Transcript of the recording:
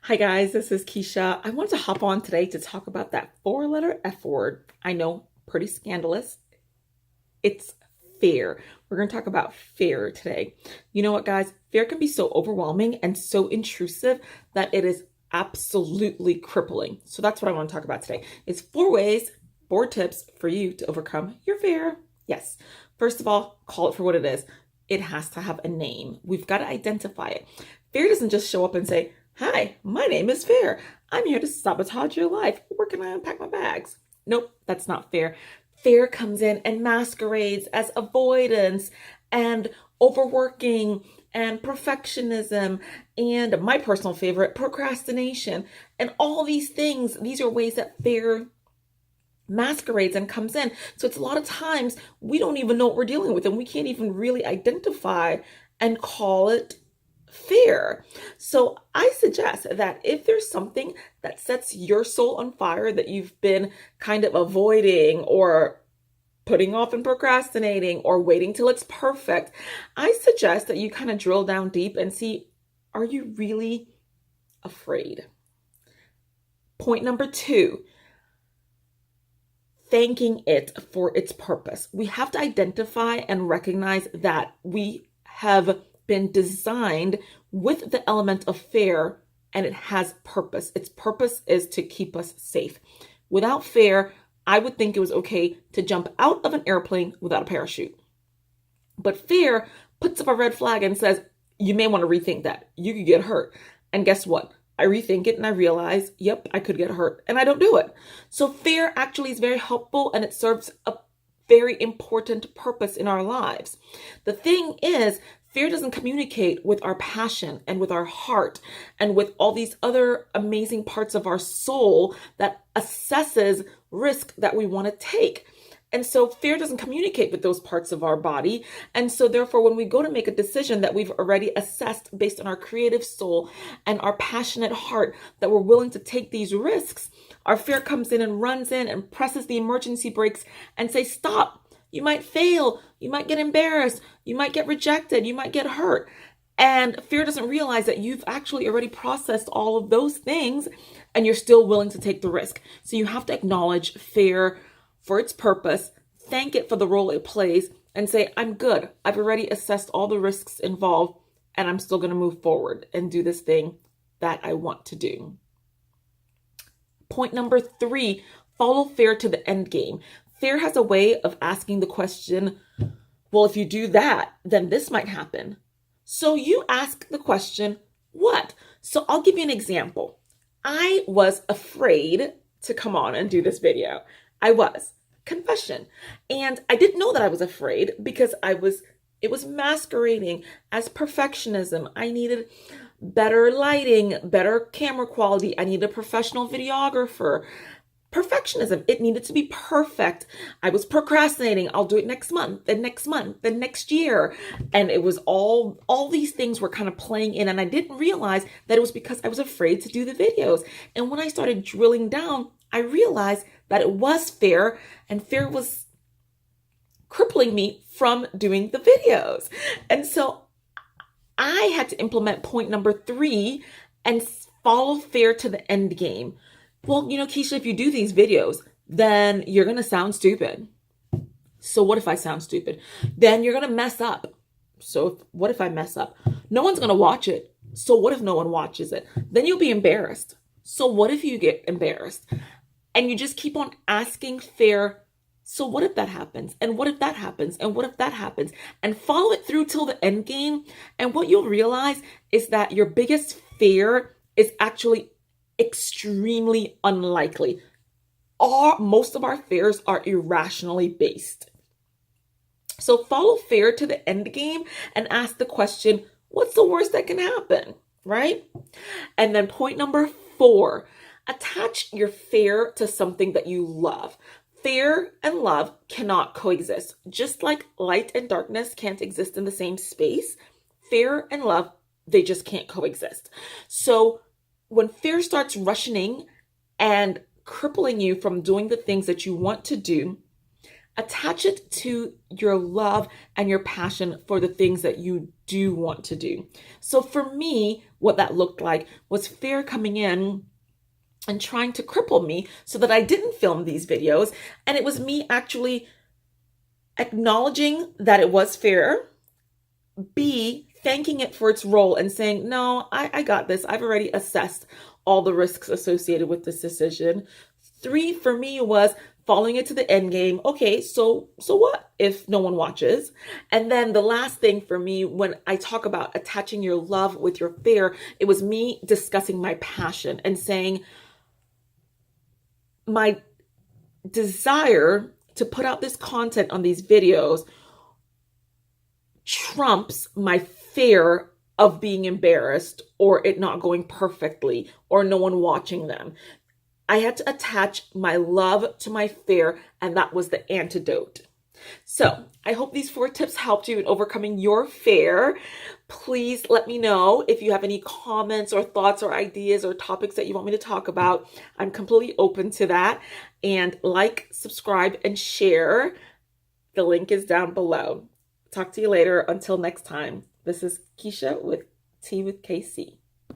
Hi guys, this is Keisha. I wanted to hop on today to talk about that four-letter F word. I know, pretty scandalous. It's fear. We're going to talk about fear today. You know what, guys? Fear can be so overwhelming and so intrusive that it is absolutely crippling. So that's what I want to talk about today. It's 4 ways, 4 tips for you to overcome your fear. Yes. First of all, call it for what it is. It has to have a name. We've got to identify it. Fear doesn't just show up and say, "Hi, my name is Fear. I'm here to sabotage your life. Where can I unpack my bags?" Nope, that's not fear. Fear comes in and masquerades as avoidance and overworking and perfectionism and my personal favorite, procrastination. And all these things, these are ways that fear masquerades and comes in. So it's a lot of times we don't even know what we're dealing with and we can't even really identify and call it fear. So I suggest that if there's something that sets your soul on fire that you've been kind of avoiding or putting off and procrastinating or waiting till it's perfect, I suggest that you kind of drill down deep and see, are you really afraid? Point number 2, thanking it for its purpose. We have to identify and recognize that we have been designed with the element of fear and it has purpose. Its purpose is to keep us safe. Without fear, I would think it was okay to jump out of an airplane without a parachute. But fear puts up a red flag and says, you may want to rethink that. You could get hurt. And guess what? I rethink it and I realize, yep, I could get hurt and I don't do it. So fear actually is very helpful and it serves a very important purpose in our lives. The thing is, fear doesn't communicate with our passion and with our heart and with all these other amazing parts of our soul that assesses risk that we want to take. And so fear doesn't communicate with those parts of our body. And so therefore, when we go to make a decision that we've already assessed based on our creative soul and our passionate heart that we're willing to take these risks, our fear comes in and runs in and presses the emergency brakes and say, stop, you might fail, you might get embarrassed, you might get rejected, you might get hurt. And fear doesn't realize that you've actually already processed all of those things and you're still willing to take the risk. So you have to acknowledge fear for its purpose, thank it for the role it plays, and say, I'm good. I've already assessed all the risks involved, and I'm still going to move forward and do this thing that I want to do. Point number 3, follow fear to the end game. Fear has a way of asking the question, well, if you do that, then this might happen. So you ask the question, what? So I'll give you an example. I was afraid to come on and do this video. I was. Confession. And I didn't know that I was afraid because it was masquerading as perfectionism. I needed better lighting, better camera quality. I needed a professional videographer. Perfectionism. It needed to be perfect. I was procrastinating. I'll do it next month, then next year. And it was all these things were kind of playing in. And I didn't realize that it was because I was afraid to do the videos. And when I started drilling down, I realized that it was fear, and fear was crippling me from doing the videos. And so I had to implement point number 3 and follow fear to the end game. Well, Keisha, if you do these videos, then you're going to sound stupid. So what if I sound stupid? Then you're going to mess up. So what if I mess up? No one's going to watch it. So what if no one watches it? Then you'll be embarrassed. So what if you get embarrassed? And you just keep on asking fear, so what if that happens? And what if that happens? And what if that happens? And follow it through till the end game. And what you'll realize is that your biggest fear is actually extremely unlikely. Most of our fears are irrationally based. So follow fear to the end game and ask the question, what's the worst that can happen? Right? And then point number 4, attach your fear to something that you love. Fear and love cannot coexist. Just like light and darkness can't exist in the same space, fear and love, they just can't coexist. So when fear starts rushing and crippling you from doing the things that you want to do, attach it to your love and your passion for the things that you do want to do. So for me, what that looked like was fear coming in and trying to cripple me so that I didn't film these videos. And it was me actually acknowledging that it was fear, B, thanking it for its role and saying, no, I got this. I've already assessed all the risks associated with this decision. 3 for me was following it to the end game. Okay, so what if no one watches? And then the last thing for me, when I talk about attaching your love with your fear, it was me discussing my passion and saying my desire to put out this content on these videos trumps my fear of being embarrassed or it not going perfectly or no one watching them. I had to attach my love to my fear, and that was the antidote. So I hope these 4 tips helped you in overcoming your fear. Please let me know if you have any comments or thoughts or ideas or topics that you want me to talk about. I'm completely open to that. And like, subscribe, and share. The link is down below. Talk to you later. Until next time, this is Keisha with Tea with KC.